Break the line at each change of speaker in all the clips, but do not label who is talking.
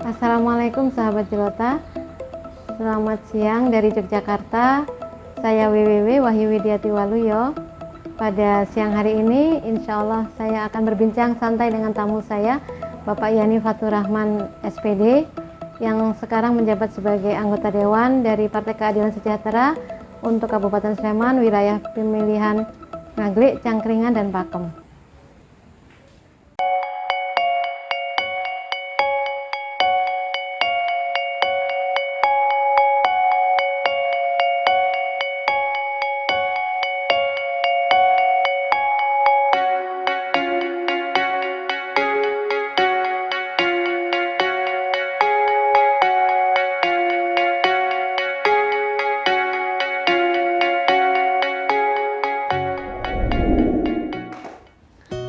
Assalamualaikum sahabat Jelota. Selamat siang dari Yogyakarta. Saya WWW Wahyu Widiati Waluyo. Pada siang hari ini insya Allah saya akan berbincang santai dengan tamu saya, Bapak Yani Fatur Rahman SPD, yang sekarang menjabat sebagai anggota Dewan dari Partai Keadilan Sejahtera untuk Kabupaten Sleman, wilayah pemilihan Ngaglik, Cangkringan, dan Pakem.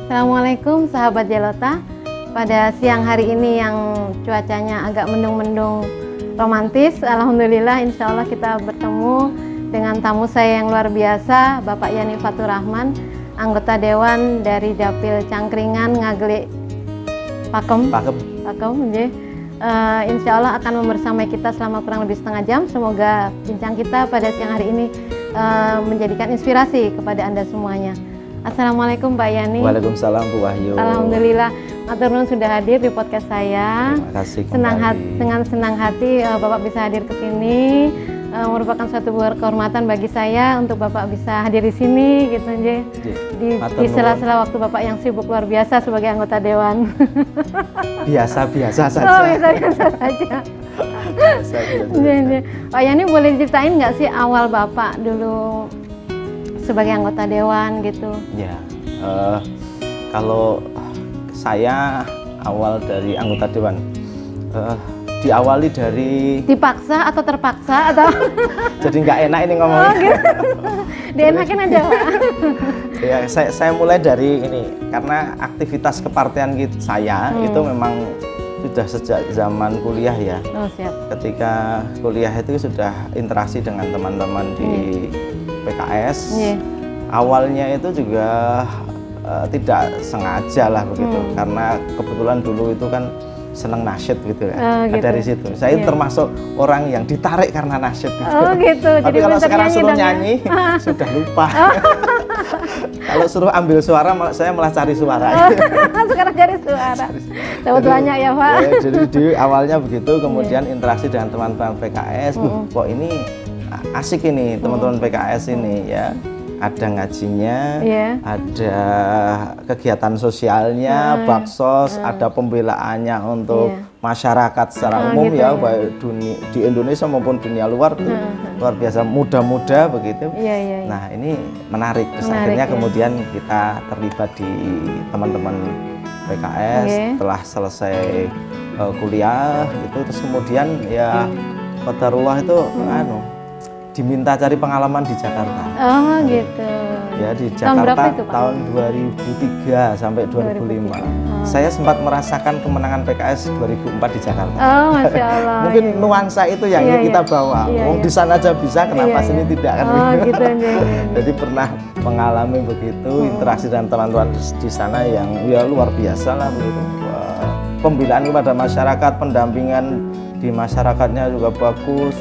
Assalamualaikum sahabat Jelota. Pada siang hari ini yang cuacanya agak mendung-mendung romantis, alhamdulillah insya Allah kita bertemu dengan tamu saya yang luar biasa, Bapak Yani Fatur Rahman, anggota Dewan dari Dapil Cangkringan, Ngaglik, Pakem. Insya Allah akan membersamai kita selama kurang lebih setengah jam. Semoga bincang kita pada siang hari ini menjadikan inspirasi kepada Anda semuanya. Assalamualaikum Pak Yani.
Waalaikumsalam Bu Wahyu.
Alhamdulillah, matur nuwun sudah hadir di podcast saya.
Terima kasih.
Dengan senang hati Bapak bisa hadir ke sini. Merupakan suatu kehormatan bagi saya untuk Bapak bisa hadir di sini gitu aja. Di sela-sela waktu Bapak yang sibuk luar biasa sebagai anggota Dewan.
Biasa-biasa saja.
Oh, biasa-biasa saja. Pak Yani boleh diceritain nggak sih awal Bapak dulu sebagai anggota Dewan gitu?
Ya, kalau saya awal dari anggota Dewan, diawali dari
dipaksa atau terpaksa atau
jadi nggak enak ini ngomongnya.
Oh, gitu. Dienakin aja Pak.
Ya, saya mulai dari ini karena aktivitas kepartean saya itu memang sudah sejak zaman kuliah ya.
Oh, siap.
Ketika kuliah itu sudah interaksi dengan teman-teman di PKS. Awalnya itu juga tidak sengaja lah begitu, karena kebetulan dulu itu kan seneng nasyid gitu ya.
Gitu.
Dari situ saya termasuk orang yang ditarik karena nasyid gitu.
Oh gitu.
Tapi
jadi
kalau sekarang suruh
ya?
nyanyi sudah lupa. Kalau suruh ambil suara saya malah cari suara.
Sekarang cari suara. Dapat banyak ya Pak.
Ya, jadi di awalnya begitu, kemudian interaksi dengan teman-teman PKS. Kok ini asik ini teman-teman PKS ini ya. Ada ngajinya, ada kegiatan sosialnya, baksos, ada pembelaannya untuk masyarakat secara umum gitu, ya, baik di Indonesia maupun dunia luar tuh luar biasa, muda-muda begitu. Nah ini menarik. Terus akhirnya kemudian kita terlibat di teman-teman PKS setelah selesai kuliah gitu. Terus kemudian ya qadarullah itu diminta cari pengalaman di Jakarta.
Oh gitu.
Ya di Jakarta tahun 2003 sampai 2005. Saya sempat merasakan kemenangan PKS 2004 di Jakarta.
Oh, Masya Allah.
Mungkin nuansa itu yang ingin kita bawa. Di sana aja bisa, kenapa sini tidak kan?
Oh, gitu.
Jadi pernah mengalami begitu, interaksi dengan teman-teman di sana yang ya luar biasa lah begitu. Pembinaan kepada masyarakat, pendampingan di masyarakatnya juga bagus.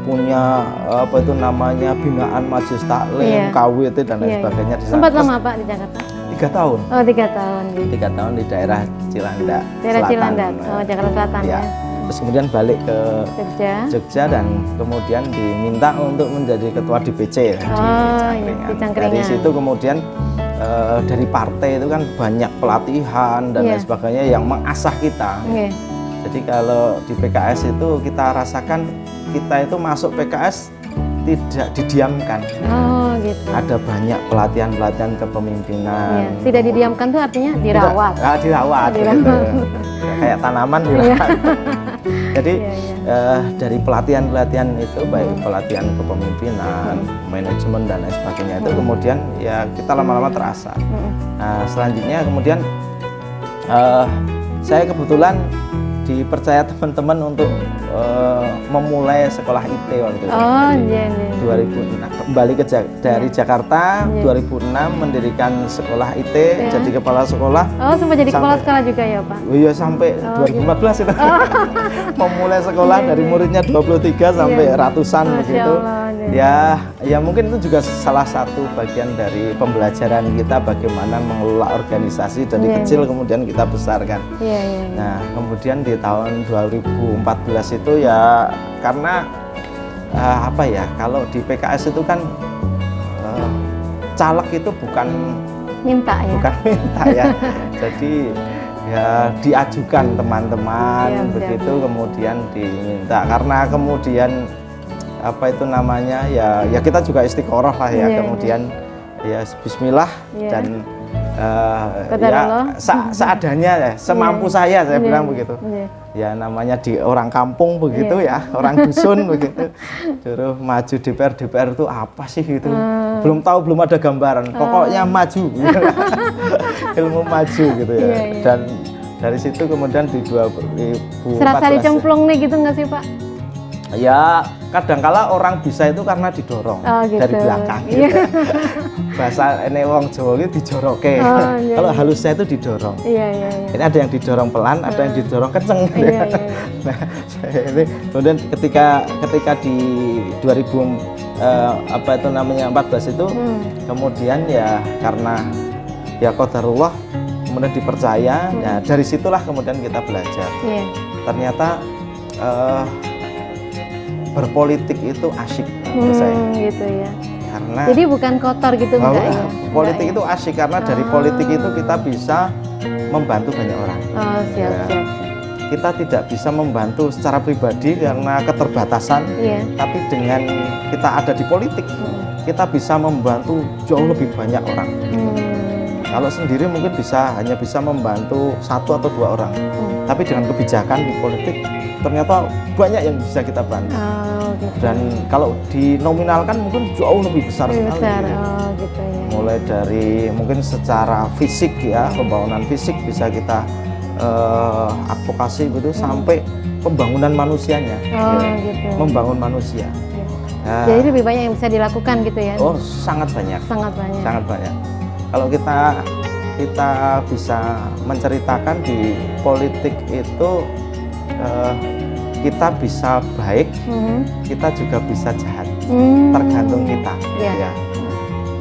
Punya apa itu namanya binaan majelis taklim, KWT dan lain sebagainya.
Sempat lama Pak di Jakarta?
3 tahun.
Oh 3 tahun.
3 tahun di daerah Cilandak.
Daerah Cilandak, Jakarta Selatan ya.
Terus kemudian balik ke Jogja dan kemudian diminta untuk menjadi ketua DPC di Cangkringan. Dari situ kemudian dari partai itu kan banyak pelatihan dan lain sebagainya yang mengasah kita. Jadi kalau di PKS itu kita rasakan kita itu masuk PKS tidak didiamkan.
Oh gitu.
Ada banyak pelatihan-pelatihan kepemimpinan.
Tidak didiamkan itu artinya dirawat.
Dirawat. Gitu. Kayak tanaman dirawat. Jadi dari pelatihan-pelatihan itu baik pelatihan kepemimpinan, manajemen dan lain sebagainya itu kemudian ya kita lama-lama terasa. Nah, selanjutnya kemudian saya kebetulan di dipercaya teman-teman untuk memulai sekolah IT waktu itu.
Oh iya.
2006 kembali dari Jakarta, 2006 mendirikan sekolah IT, jadi kepala sekolah.
Oh, sempat jadi kepala sekolah juga ya Pak?
Oh iya, sampai 2014 itu. Memulai sekolah dari muridnya 23 sampai ratusan begitu. Ya mungkin itu juga salah satu bagian dari pembelajaran kita bagaimana mengelola organisasi dari kecil kemudian kita besarkan. Nah, kemudian di tahun 2014 itu ya karena apa ya, kalau di PKS itu kan caleg itu bukan minta ya. Jadi ya diajukan teman-teman begitu, kemudian diminta, karena kemudian apa itu namanya ya kita juga istiqoroh lah ya, kemudian ya bismillah dan ya seadanya ya, semampu saya bilang begitu. Ya namanya di orang kampung begitu ya, orang dusun begitu. Suruh maju DPR itu apa sih gitu. Belum tahu, belum ada gambaran. Pokoknya maju. Ilmu maju gitu ya. Dan dari situ kemudian di 2014.
Serasa dicemplung nih gitu nggak sih Pak?
Ya kadangkala orang bisa itu karena didorong dari belakang gitu. Bahasa ini wong Jawa ini dijoroke. Kalau halusnya itu didorong. Ini ada yang didorong pelan, ada yang didorong kenceng. Nah, ini kemudian ketika di 2014 itu kemudian ya karena ya qadarullah kemudian dipercaya. Ya dari situlah kemudian kita belajar. Ternyata berpolitik itu asyik menurut saya. Gitu ya. Karena
jadi bukan kotor gitu enggak ya?
Politik itu asyik karena dari politik itu kita bisa membantu banyak orang.
Siap.
Kita tidak bisa membantu secara pribadi karena keterbatasan, tapi dengan kita ada di politik, kita bisa membantu jauh lebih banyak orang. Kalau sendiri mungkin hanya bisa membantu 1 atau 2 orang, tapi dengan kebijakan di politik ternyata banyak yang bisa kita bantu. Dan kalau dinominalkan mungkin jauh lebih besar sekali. Gitu ya. Mulai dari mungkin secara fisik ya, pembangunan fisik bisa kita advokasi gitu, sampai pembangunan manusianya.
Gitu.
Membangun manusia.
Nah, jadi lebih banyak yang bisa dilakukan gitu ya?
Oh, sangat banyak. Sangat banyak. Kalau kita bisa menceritakan di politik itu kita bisa baik, kita juga bisa jahat, tergantung kita. Ya.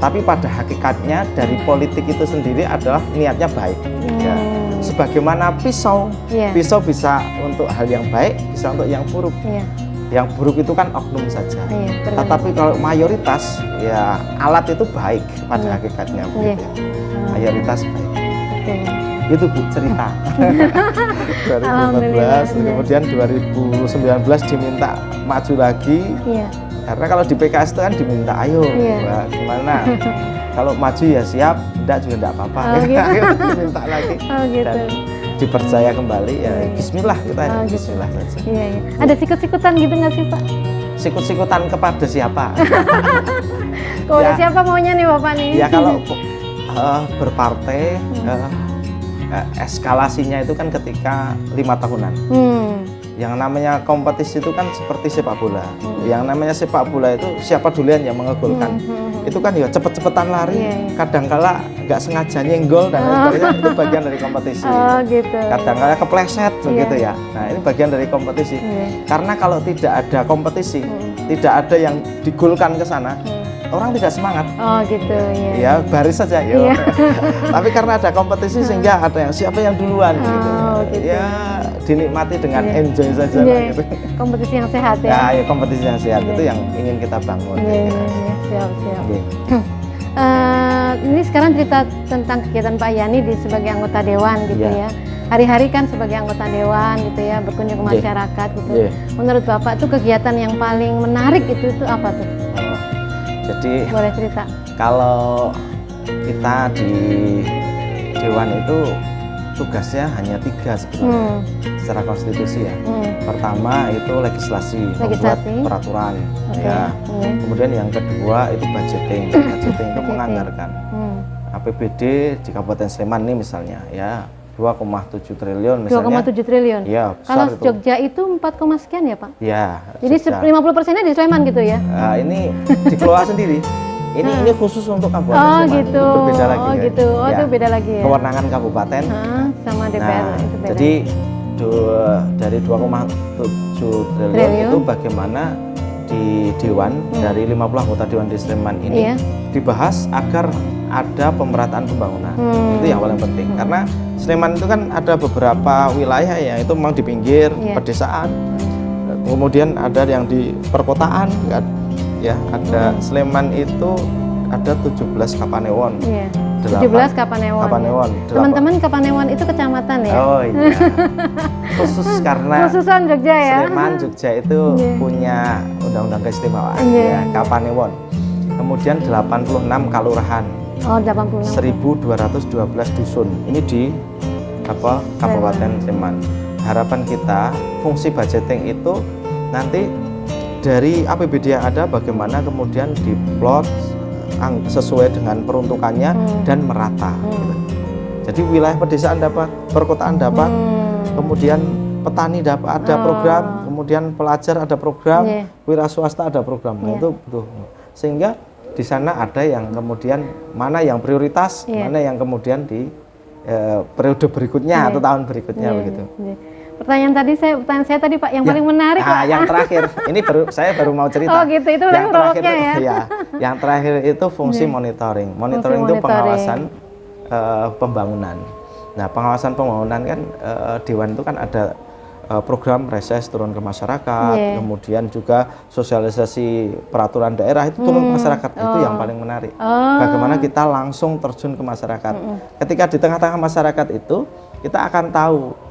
Tapi pada hakikatnya dari politik itu sendiri adalah niatnya baik. Ya. Sebagaimana pisau bisa untuk hal yang baik, bisa untuk yang buruk. Yang buruk itu kan oknum saja. Tetapi kalau mayoritas ya alat itu baik pada hakikatnya. Begitu ya. Mayoritas baik. Itu Bu cerita. 2014, kemudian 2019 diminta maju lagi. Karena kalau di PKS itu kan diminta, ayo gimana? Kalau maju ya siap, enggak juga enggak apa-apa. Diminta lagi dan dipercaya kembali ya. Bismillah kita ya. Bismillah saja.
Ada sikut-sikutan gitu nggak sih Pak?
Sikut-sikutan kepada siapa?
Kepada siapa maunya nih Bapak nih?
Ya kalau berpartai eskalasinya itu kan ketika 5 tahunan. Yang namanya kompetisi itu kan seperti sepak bola. Yang namanya sepak bola itu siapa duluan yang mengegolkan. Itu kan ya cepet-cepetan lari. Kadangkala nggak sengaja nyenggol dan lain sebagainya, itu bagian dari kompetisi. Gitu. Kadangkala kepleset begitu ya. Nah ini bagian dari kompetisi. Karena kalau tidak ada kompetisi, tidak ada yang digolkan ke sana, orang tidak semangat. Gitu. Ya baris saja ya. Tapi karena ada kompetisi sehingga ada yang siapa yang duluan gitu. Ya dinikmati dengan enjoy saja gitu.
Kompetisi yang sehat ya.
Ya kompetisi yang sehat itu yang ingin kita bangun.
Siap. Ini sekarang cerita tentang kegiatan Pak Yani sebagai anggota dewan gitu ya. Hari-hari kan sebagai anggota dewan gitu ya, berkunjung ke masyarakat gitu. Menurut Bapak tuh kegiatan yang paling menarik itu apa tuh?
Jadi
boleh cerita.
Kalau kita di dewan itu tugasnya hanya 3 sebenarnya secara konstitusi ya. Pertama itu legislasi, membuat peraturan. Kemudian yang kedua itu budgeting itu menganggarkan. APBD di Kabupaten Sleman ini misalnya ya 2,7 triliun misalnya.
2,7 triliun.
Iya,
kalau
itu.
Jogja itu 4, sekian ya Pak?
Ya.
Jadi 50%-nya di Sleman gitu ya?
Nah, ini dikelola sendiri. Ini khusus untuk kabupaten Sleman.
Gitu.
Itu berbeda lagi.
Oh gitu. Oh
ya.
itu beda lagi ya.
Kewenangan kabupaten.
Sama DPR
Nah,
itu beda.
jadi dari 2,7 triliun itu bagaimana di Dewan dari 50 anggota Dewan di Sleman ini dibahas agar ada pemerataan pembangunan. Itu yang paling penting karena Sleman itu kan ada beberapa wilayah yang itu memang di pinggir pedesaan, kemudian ada yang di perkotaan, ya ada Sleman itu ada 17 Kapanewon.
17 Kapanewon. Teman-teman Kapanewon itu kecamatan ya?
Oh iya. Khusus karena
khususan Jogja ya.
Sleman Jogja itu punya undang-undang keistimewaan ya, Kapanewon. Kemudian 86 kalurahan.
Oh, 86.
1212 dusun. Ini di Kabupaten Sleman. Harapan kita fungsi budgeting itu nanti dari APBD yang ada bagaimana kemudian diplot sesuai dengan peruntukannya dan merata. Jadi wilayah pedesaan dapat, perkotaan dapat, kemudian petani dapat ada program, kemudian pelajar ada program, wira swasta ada program. Nah, itu betul. Sehingga di sana ada yang kemudian mana yang prioritas, mana yang kemudian di periode berikutnya atau tahun berikutnya begitu.
Pertanyaan saya tadi Pak yang paling menarik Pak.
Yang terakhir, ini saya baru mau cerita.
Oh gitu, itu yang terakhir
ya. Yang terakhir itu fungsi monitoring. Monitoring itu pengawasan pembangunan. Nah, pengawasan pembangunan kan Dewan itu kan ada program reses turun ke masyarakat, kemudian juga sosialisasi peraturan daerah itu turun ke masyarakat. Itu yang paling menarik. Bagaimana kita langsung terjun ke masyarakat. Ketika di tengah-tengah masyarakat itu kita akan tahu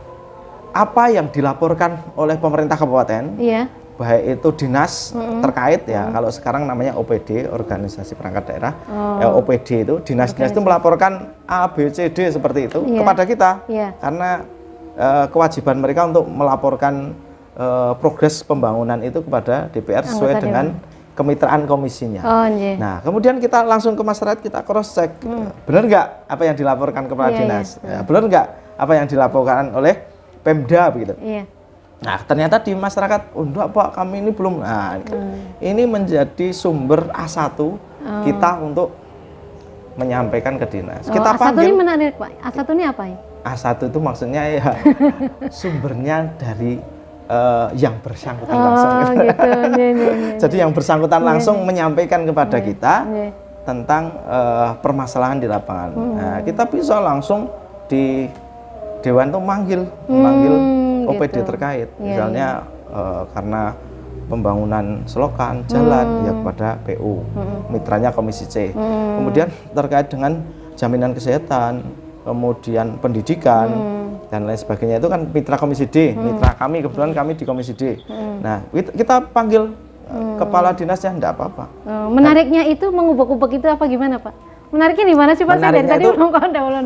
apa yang dilaporkan oleh pemerintah kabupaten, baik itu dinas terkait ya, kalau sekarang namanya OPD, organisasi perangkat daerah, OPD itu dinas-dinas itu melaporkan A, B, C, D seperti itu kepada kita, karena kewajiban mereka untuk melaporkan progres pembangunan itu kepada DPR sesuai dengan kemitraan komisinya. Nah, kemudian kita langsung ke masyarakat, kita cross check, benar nggak apa yang dilaporkan kepada dinas, benar nggak apa yang dilaporkan oleh Pemda begitu. Nah, ternyata di masyarakat, enggak Pak, kami ini belum. Nah, ini menjadi sumber A1 kita untuk menyampaikan ke dinas. Kita
A1
panggil.
Ini menarik Pak. A1 ini apa ya?
A1 itu maksudnya ya sumbernya dari yang bersangkutan langsung.
Gitu.
Jadi yang bersangkutan langsung menyampaikan kepada kita tentang permasalahan di lapangan. Nah, kita bisa langsung di Dewan tuh manggil OPD terkait, misalnya karena pembangunan selokan, jalan ya kepada PU, mitranya Komisi C. Kemudian terkait dengan jaminan kesehatan, kemudian pendidikan dan lain sebagainya itu kan mitra Komisi D, mitra kami kebetulan kami di Komisi D. Nah, kita panggil kepala dinasnya, enggak apa-apa.
Menariknya itu mengubek-ubek itu apa gimana Pak? Menariknya di mana sih Pak? Saya dari tadi belum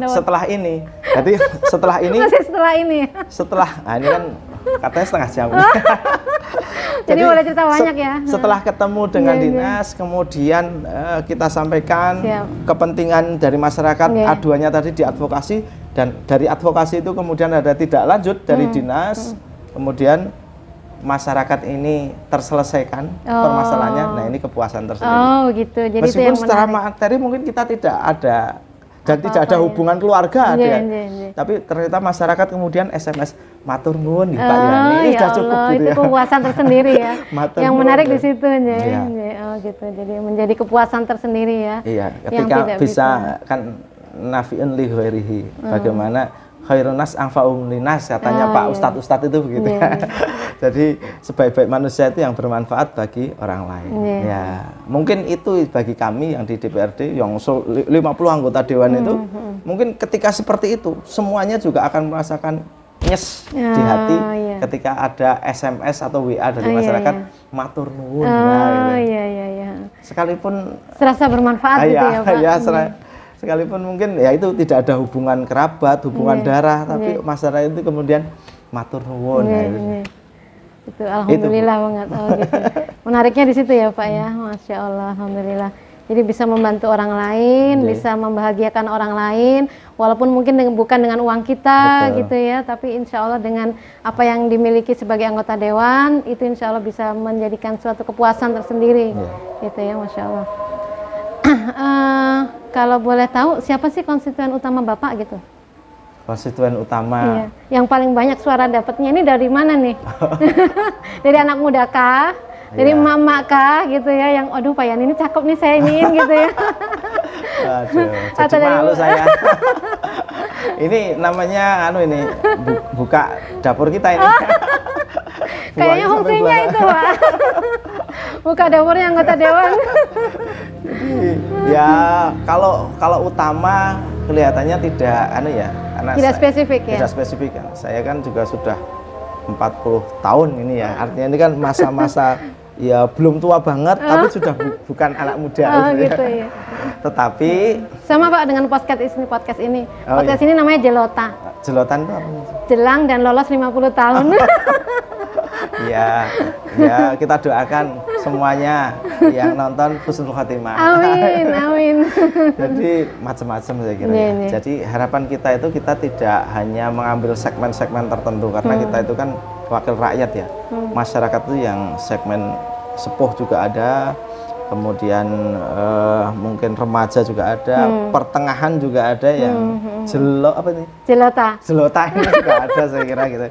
setelah ini. Jadi setelah ini.
Masih setelah ini.
Ini kan katanya setengah jam.
Jadi boleh cerita banyak ya.
Setelah ketemu dengan dinas, kemudian kita sampaikan kepentingan dari masyarakat, aduannya tadi diadvokasi, dan dari advokasi itu kemudian ada tidak lanjut dari dinas, kemudian masyarakat ini terselesaikan permasalahannya. Nah, ini kepuasan tersendiri.
Oh gitu. Jadi
meskipun
itu yang
secara
menarik.
materi mungkin kita tidak ada dan tidak ada hubungan keluarga, tapi ternyata masyarakat kemudian SMS matur nuwun nih Pak Yani, ini sudah cukup gitu
itu
ya.
kepuasan tersendiri ya. Yang menarik di situ
ya.
Oh gitu. Jadi menjadi kepuasan tersendiri ya.
Iya, ketika bisa kan nafi'un li ghairihi. Bagaimana khairun nas anfa'um linas katanya Pak Ustadz itu begitu. Jadi sebaik-baik manusia itu yang bermanfaat bagi orang lain. Ya, mungkin itu bagi kami yang di DPRD yang 50 anggota dewan itu, mungkin ketika seperti itu semuanya juga akan merasakan nyes di hati ketika ada SMS atau WA dari masyarakat matur nuwun. Sekalipun
serasa bermanfaat gitu ya Pak.
Sekalipun mungkin ya itu tidak ada hubungan kerabat, hubungan darah, tapi masyarakat itu kemudian matur nuwun.
Itu alhamdulillah banget. Gitu. Menariknya di situ ya Pak ya, Masya Allah, alhamdulillah. Jadi bisa membantu orang lain, bisa membahagiakan orang lain, walaupun mungkin bukan dengan uang kita gitu ya, tapi insya Allah dengan apa yang dimiliki sebagai anggota dewan, itu insya Allah bisa menjadikan suatu kepuasan tersendiri, gitu ya, Masya Allah. Kalau boleh tahu, siapa sih konstituen utama Bapak gitu?
Konstituen utama?
Iya. Yang paling banyak suara dapatnya ini dari mana nih? Dari anak muda kah? Dari emak-emak kah gitu ya, yang aduh Pak Yani ini cakep nih, saya iniin gitu ya.
Aduh, jadi malu saya. Ini namanya ini buka dapur kita ini.
Kayaknya fungsinya itu, Pak. Buka dapurnya anggota dewan.
Ya kalau utama kelihatannya tidak
tidak spesifik ya.
Tidak spesifik kan. Saya kan juga sudah 40 tahun ini ya. Artinya ini kan masa-masa ya belum tua banget, tapi sudah bukan anak muda
gitu ya.
Tetapi
sama Pak dengan podcast ini. Podcast ini namanya Jelota.
Jelotan itu apa?
Jelang dan lolos 50 tahun.
Ya kita doakan semuanya yang nonton husnul khotimah.
Amin.
Jadi macam-macam saya kira ya. Jadi harapan kita itu kita tidak hanya mengambil segmen-segmen tertentu, karena kita itu kan wakil rakyat ya. Masyarakat itu yang segmen sepuh juga ada, kemudian mungkin remaja juga ada, pertengahan juga ada, yang jelota ini juga ada saya kira gitu.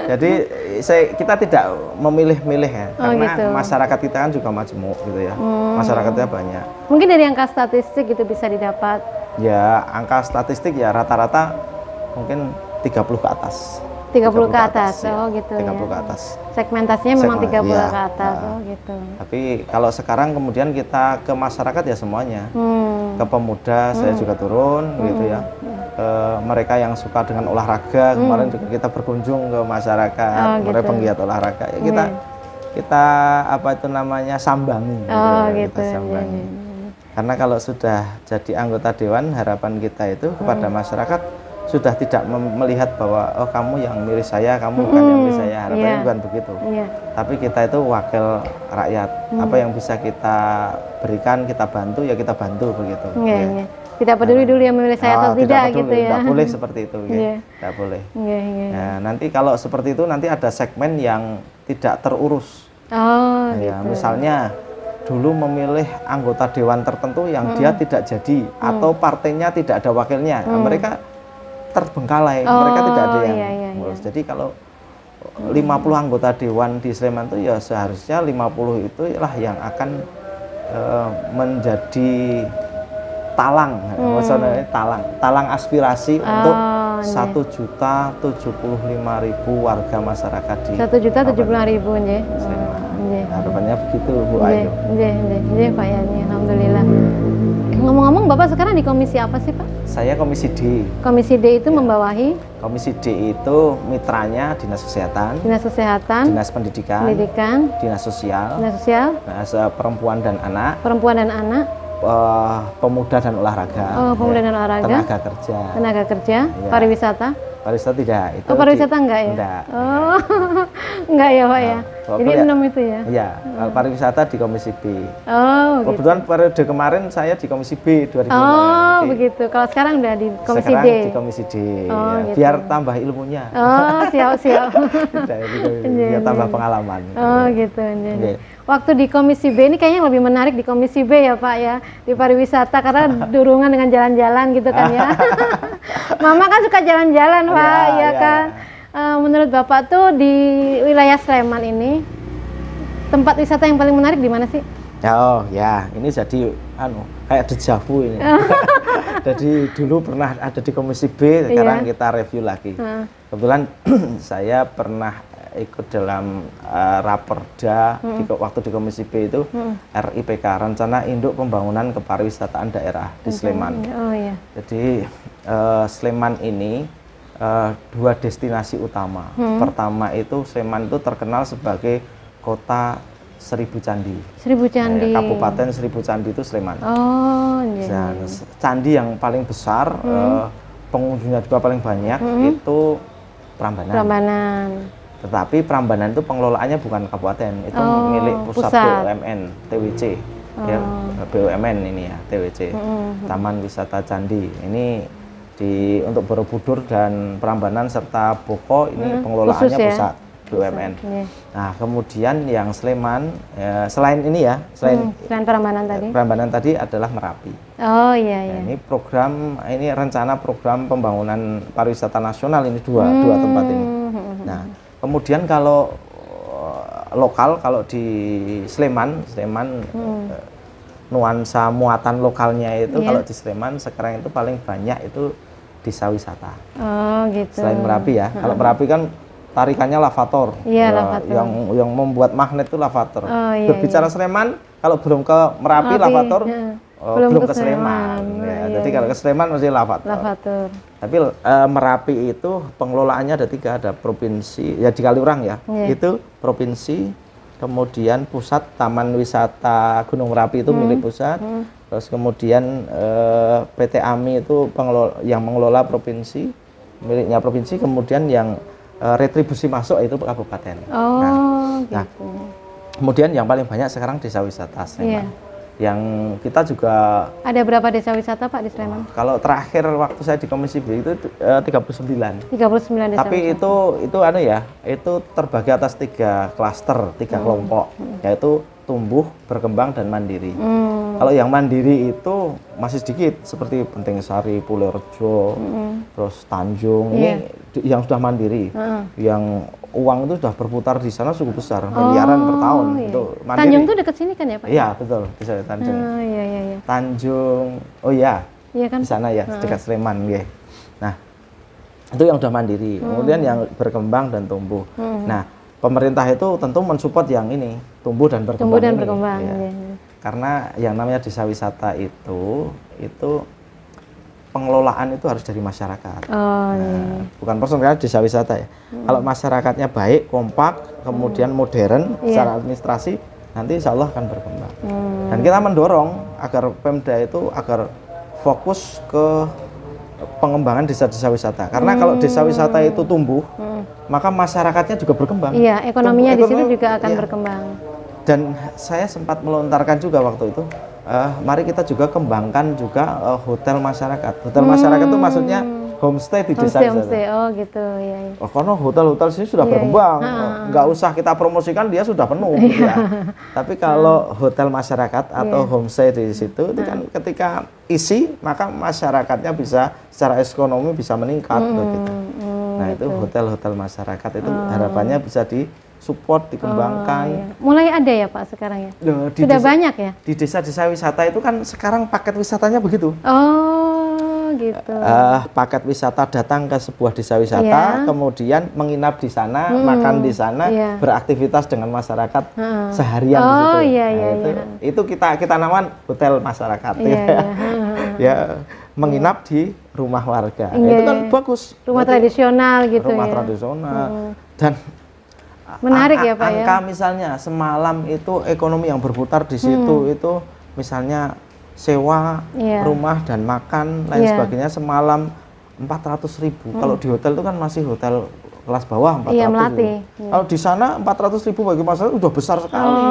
Jadi kita tidak memilih-milih ya, karena masyarakat kita kan juga majemuk gitu ya, masyarakatnya banyak.
Mungkin dari angka statistik itu bisa didapat?
Ya angka statistik ya rata-rata mungkin 30 ke atas.
30 ke atas, gitu
30
ya.
ke atas.
Segmentasinya memang 30 ke atas, gitu.
Tapi kalau sekarang kemudian kita ke masyarakat ya semuanya, ke pemuda saya juga turun, gitu ya. Mereka yang suka dengan olahraga, kemarin juga kita berkunjung ke masyarakat, mereka penggiat olahraga, ya kita apa itu namanya sambangi, gitu. Kita sambangi. Karena kalau sudah jadi anggota dewan, harapan kita itu kepada masyarakat sudah tidak melihat bahwa kamu yang milih saya, kamu bukan yang milih saya, harapannya bukan begitu. Tapi kita itu wakil rakyat, apa yang bisa kita berikan, kita bantu ya kita bantu begitu.
Tidak peduli dulu yang memilih saya atau tidak gitu ya.
Tidak boleh seperti itu, tidak boleh. Nah, nanti kalau seperti itu nanti ada segmen yang tidak terurus. Misalnya dulu memilih anggota dewan tertentu yang dia tidak jadi atau partainya tidak ada wakilnya, mereka terbengkalai, mereka tidak ada yang ngurus. Jadi kalau 50 anggota dewan di Sleman itu ya seharusnya 50 itu lah yang akan menjadi talang, maksudnya talang aspirasi untuk 1.075.000 warga masyarakat di
1.075.000
Sleman. Harapannya begitu Bu Ayu.
Pak Yani, alhamdulillah. Ngomong-ngomong, Bapak sekarang di komisi apa sih, Pak?
Saya komisi D.
Komisi D itu membawahi?
Komisi D itu mitranya Dinas Kesehatan, Dinas Pendidikan, Dinas Sosial, Dinas Perempuan dan Anak, Pemuda dan Olahraga, Tenaga Kerja, Pariwisata.
Pariwisata tidak? Itu pariwisata enggak ya? Enggak. Enggak ya Pak ya? Jadi 6 itu ya?
Iya, pariwisata di komisi B. Kebetulan
gitu.
periode kemarin saya di komisi B 2005.
Begitu. Kalau sekarang udah di komisi D?
Sekarang di komisi D, gitu. Biar tambah ilmunya.
Siap.
Biar tambah pengalaman.
Gitu. Waktu di komisi B ini kayaknya lebih menarik di komisi B ya Pak ya, di pariwisata, karena durungan dengan jalan-jalan gitu kan ya. Mama kan suka jalan-jalan Pak, ya kan. Menurut Bapak tuh di wilayah Sleman ini tempat wisata yang paling menarik di mana sih?
Ini jadi kayak dejavu ini. Jadi dulu pernah ada di komisi B, sekarang kita review lagi. Kebetulan saya pernah ikut dalam raperda waktu di komisi B itu RIPK, Rencana Induk Pembangunan Kepariwisataan Daerah di Sleman. Jadi Sleman ini 2 destinasi utama. Pertama itu Sleman itu terkenal sebagai kota 1000 candi. 1000 candi. Kabupaten 1000 candi itu Sleman. Candi yang paling besar, pengunjungnya juga paling banyak itu Prambanan. Tetapi Prambanan itu pengelolaannya bukan kabupaten, itu milik pusat BUMN TWC. ya, BUMN ini ya, TWC, Taman Wisata Candi. Ini untuk Borobudur dan Prambanan serta Boko ini pengelolaannya
khusus, ya?
pusat BUMN. Nah, kemudian yang Sleman, selain ini ya, selain Prambanan tadi adalah Merapi.
Oh iya.
Nah, ini rencana program pembangunan pariwisata nasional ini dua tempat ini. Nah, kemudian kalau lokal, kalau di Sleman nuansa muatan lokalnya itu kalau di Sleman sekarang itu paling banyak itu desa wisata.
Oh gitu.
Selain Merapi ya, kalau Merapi kan tarikannya lavator.
Iya, lavator.
Yang membuat magnet itu lavator.
Oh, iya,
Berbicara Sleman, kalau belum ke Merapi lavator, belum ke Sleman. Jadi kalau ke Sleman masih lavator. Tapi Merapi itu pengelolaannya ada 3, ada provinsi, ya di Kaliurang ya, itu provinsi, kemudian pusat Taman Wisata Gunung Merapi itu milik pusat, terus kemudian PT AMI itu yang mengelola provinsi, miliknya provinsi, kemudian yang retribusi masuk itu kabupaten. Nah, kemudian yang paling banyak sekarang desa wisata Sleman. Yang kita juga
ada berapa desa wisata Pak di Sleman?
Kalau terakhir waktu saya di Komisi B itu 39.
39 desa.
Tapi wisata. itu terbagi atas 3 klaster, 3 kelompok, yaitu tumbuh, berkembang, dan mandiri. Kalau yang mandiri itu masih sedikit, seperti Penting Sari, Pulerejo, terus Tanjung, ini yang sudah mandiri, yang uang itu sudah berputar di sana cukup besar, miliaran per tahun. Itu mandiri.
Tanjung itu dekat sini kan ya Pak?
Iya betul, di sana Tanjung. Tanjung, kan? Di sana ya, dekat Sleman, ya. Nah, itu yang sudah mandiri. Kemudian yang berkembang dan tumbuh. Nah, pemerintah itu tentu mensupport yang ini, tumbuh dan berkembang. Ya. Karena yang namanya desa wisata itu pengelolaan itu harus dari masyarakat. Bukan personal desa wisata ya. Kalau masyarakatnya baik, kompak, kemudian modern secara administrasi, nanti insya Allah akan berkembang. Dan kita mendorong agar Pemda itu agar fokus ke pengembangan desa-desa wisata. Karena kalau desa wisata itu tumbuh, maka masyarakatnya juga berkembang.
Iya, ekonominya di situ juga akan berkembang.
Dan saya sempat melontarkan juga waktu itu, mari kita juga kembangkan juga hotel masyarakat. Hotel masyarakat itu maksudnya homestay di desa wisata.
Oh gitu, ya.
Karena hotel-hotel sini sudah berkembang, nggak usah kita promosikan, dia sudah penuh. Gitu ya. Tapi kalau hotel masyarakat atau homestay di situ, itu kan ketika isi, maka masyarakatnya bisa secara ekonomi bisa meningkat. Gitu. Nah itu hotel-hotel masyarakat itu harapannya bisa support, dikembangkan.
Mulai ada ya Pak sekarang ya? Sudah banyak ya?
Di desa-desa wisata itu kan sekarang paket wisatanya begitu.
Gitu.
Paket wisata datang ke sebuah desa wisata, kemudian menginap di sana, makan di sana, beraktivitas dengan masyarakat seharian di situ. Itu kita namakan hotel masyarakat. Ya, menginap di rumah warga. Itu kan bagus.
Rumah tradisional gitu
rumah tradisional. Dan
menarik ya Pak
angka misalnya semalam itu ekonomi yang berputar di situ itu misalnya sewa rumah dan makan lain sebagainya semalam 400.000. Kalau di hotel itu kan masih hotel kelas bawah 400.000. Kalau di sana 400.000 bagi masyarakat udah besar sekali.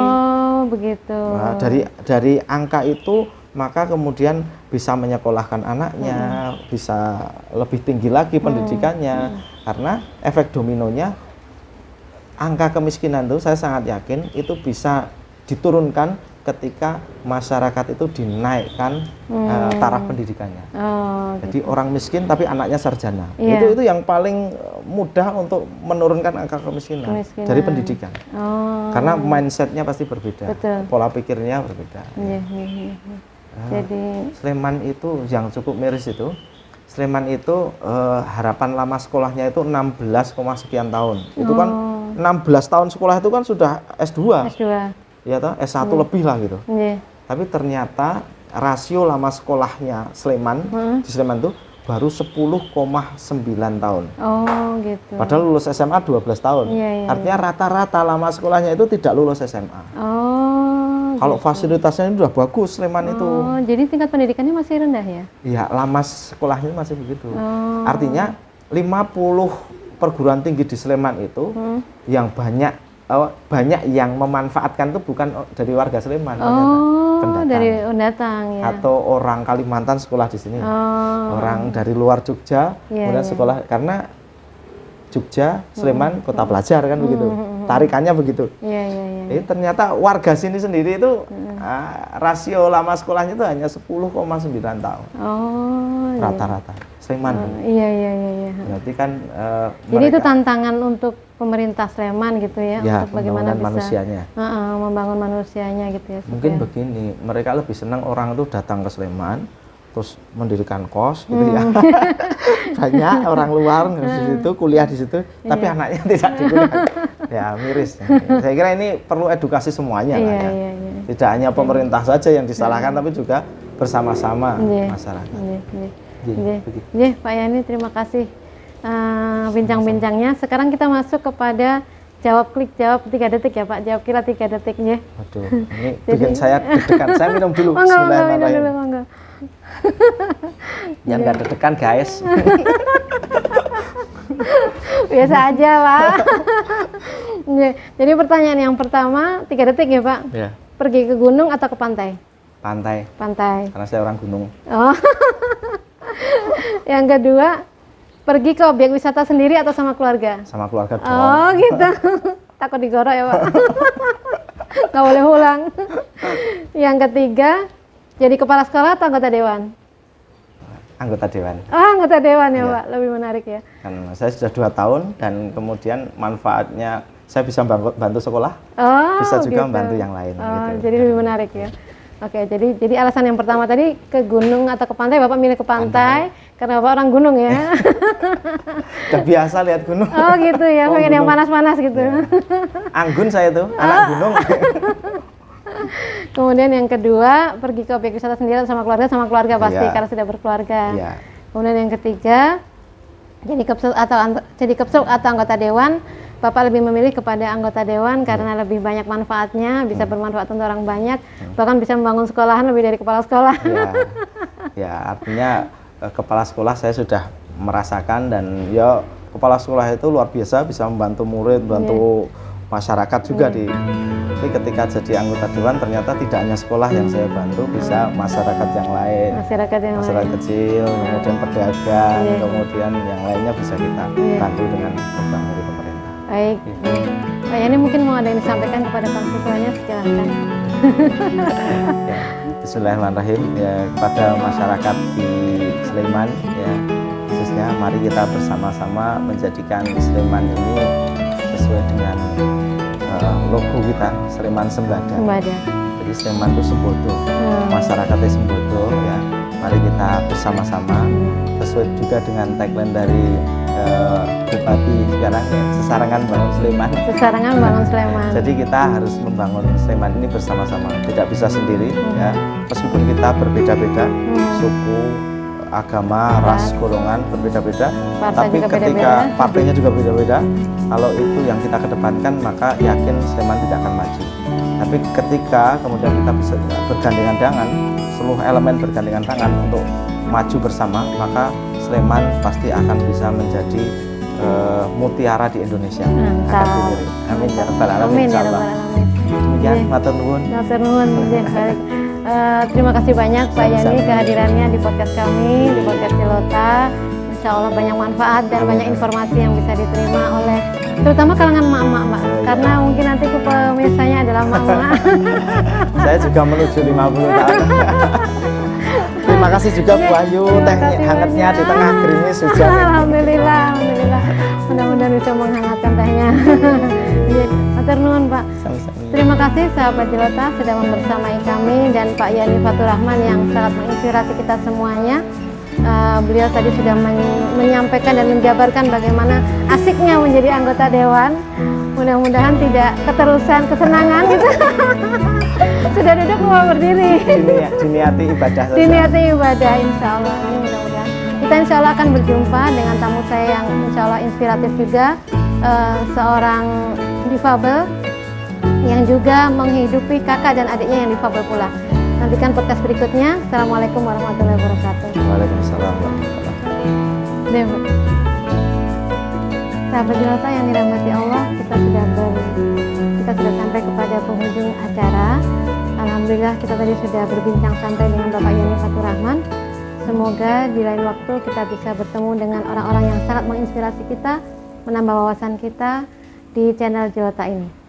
Begitu.
Nah, dari angka itu maka kemudian bisa menyekolahkan anaknya, bisa lebih tinggi lagi pendidikannya, karena efek dominonya angka kemiskinan itu saya sangat yakin itu bisa diturunkan ketika masyarakat itu dinaikkan taraf pendidikannya. Jadi orang miskin tapi anaknya sarjana. Itu yang paling mudah untuk menurunkan angka kemiskinan. Dari pendidikan. Karena mindsetnya pasti berbeda. Pola pikirnya berbeda. Jadi Sleman itu yang cukup miris itu. Sleman itu harapan lama sekolahnya itu 16, sekian tahun. Itu kan 16 tahun sekolah itu kan sudah S2. Ya toh, S1 lebih lah gitu. Tapi ternyata rasio lama sekolahnya Sleman di Sleman itu baru 10,9 tahun.
Gitu.
Padahal lulus SMA 12 tahun. Artinya rata-rata lama sekolahnya itu tidak lulus SMA. Kalau fasilitasnya itu sudah bagus Sleman itu.
Jadi tingkat pendidikannya masih rendah ya? Iya,
lama sekolahnya masih begitu. Artinya 50 perguruan tinggi di Sleman itu yang banyak yang memanfaatkan itu bukan dari warga Sleman, pendatang.
Dari pendatang ya.
Atau orang Kalimantan sekolah di sini. Orang dari luar Jogja kemudian sekolah, karena Jogja, Sleman, kota pelajar kan begitu. Tarikannya begitu. Ini ternyata warga sini sendiri itu rasio lama sekolahnya itu hanya 10,9 tahun. Rata-rata. Sleman.
Iya.
Berarti kan
jadi itu tantangan untuk pemerintah Sleman gitu ya, untuk bagaimana bisa
manusianya.
Membangun manusianya gitu ya.
Mungkin begini, mereka lebih senang orang itu datang ke Sleman terus mendirikan kos gitu ya. Banyak orang luar di situ kuliah di situ, tapi anaknya tidak dikuliahkan. Ya miris. Saya kira ini perlu edukasi semuanya lah ya. Tidak hanya pemerintah saja yang disalahkan, tapi juga bersama-sama masyarakat.
Pak Yani, terima kasih bincang-bincangnya. Sekarang kita masuk kepada klik jawab 3 detik ya Pak. Jawab kira 3 detik ya.
Waduh, ini bikin saya deg-degan. Saya minum dulu.
Bismillahirrahmanirrahim.
Yang nggak deg-degan guys.
Biasa aja Pak. Jadi pertanyaan yang pertama 3 detik ya Pak. Pergi ke gunung atau ke pantai?
Pantai. Karena saya orang gunung.
Yang kedua, pergi ke objek wisata sendiri atau sama keluarga?
Sama keluarga dong.
Oh gitu. Takut digorok ya Pak. Nggak boleh pulang. Yang ketiga, jadi kepala sekolah atau anggota dewan?
Anggota dewan.
Anggota dewan ya Pak, lebih menarik ya.
Kan saya sudah 2 tahun dan kemudian manfaatnya saya bisa bantu sekolah, bisa juga membantu yang lain. Gitu.
Jadi lebih menarik ya. Oke, jadi alasan yang pertama tadi ke gunung atau ke pantai, Bapak milih ke pantai. Karena Bapak orang gunung ya.
Udah biasa lihat gunung.
Oh gitu ya, pengen yang panas-panas gitu.
Ya. Anggun saya tuh, anak gunung.
Kemudian yang kedua, pergi ke objek wisata sendiri sama keluarga pasti, karena sudah berkeluarga. Kemudian yang ketiga, jadi kepsuk atau anggota dewan. Bapak lebih memilih kepada anggota dewan karena lebih banyak manfaatnya, bisa bermanfaat untuk orang banyak, bahkan bisa membangun sekolahan lebih dari kepala sekolah.
Ya, artinya kepala sekolah saya sudah merasakan, dan ya kepala sekolah itu luar biasa, bisa membantu murid, membantu masyarakat juga tapi ketika jadi anggota dewan ternyata tidak hanya sekolah yang saya bantu, bisa masyarakat yang lain, masyarakat kecil, kemudian pedagang, kemudian yang lainnya bisa kita bantu dengan program dari pemerintah.
Baik, Pak Yani mungkin mau ada yang disampaikan kepada konstituennya, silakan.
Bismillahirrahmanirrahim, ya kepada masyarakat di Sleman ya, khususnya mari kita bersama-sama menjadikan Sleman ini sesuai dengan logo kita, Sleman Sembada. Jadi Sleman itu sembodo, masyarakatnya sembodo ya. Mari kita bersama-sama sesuai juga dengan tagline dari Bupati sekarang ya, sesarangan bangun Sleman. Sesarangan bangun Sleman. Jadi kita harus membangun Sleman ini bersama-sama, tidak bisa sendiri ya. Meskipun kita berbeda-beda, suku, agama, ras, golongan berbeda-beda, tapi ketika partainya juga beda-beda, kalau itu yang kita kedepankan maka yakin Sleman tidak akan maju. Tapi ketika kemudian kita bisa bergandengan tangan, seluruh elemen bergandengan tangan untuk maju bersama, maka Sleman pasti akan bisa menjadi mutiara di Indonesia. Amin ya rabbal alamin. Demikian, matur nuwun. Baik.
Terima kasih banyak Pak Yani kehadirannya di podcast kami, di podcast Cilota. Insya Allah banyak manfaat dan banyak informasi yang bisa diterima oleh terutama kalangan emak-emak, karena mungkin nanti pemirsanya adalah emak-emak.
Saya juga menuju 50 tahun. Terima kasih juga Bu Ayu, teh hangatnya di tengah gerimis hujan.
Alhamdulillah. Mudah-mudahan bisa menghangatkan tehnya. Matur nuwun Pak. Terima kasih sahabat Cilota sudah membersamai kami dan Pak Yani Fatur Rahman yang sangat menginspirasi kita semuanya. Beliau tadi sudah menyampaikan dan menjabarkan bagaimana asiknya menjadi anggota dewan. Mudah-mudahan tidak keterusan kesenangan gitu. Sudah duduk mau berdiri.
Diniati ibadah saja.
Diniati ibadah, insya Allah. Ini mudah-mudahan kita insya Allah akan berjumpa dengan tamu saya yang insya Allah inspiratif juga, seorang difabel yang juga menghidupi kakak dan adiknya yang difabel pula. Nantikan podcast berikutnya. Assalamualaikum warahmatullahi wabarakatuh.
Waalaikumsalam warahmatullahi wabarakatuh.
Sahabat Cilota yang dirahmati Allah, kita sudah sampai kepada penghujung acara. Alhamdulillah kita tadi sudah berbincang santai dengan Bapak Yani Fatur Rahman. Semoga di lain waktu kita bisa bertemu dengan orang-orang yang sangat menginspirasi kita, menambah wawasan kita di channel Jawata ini.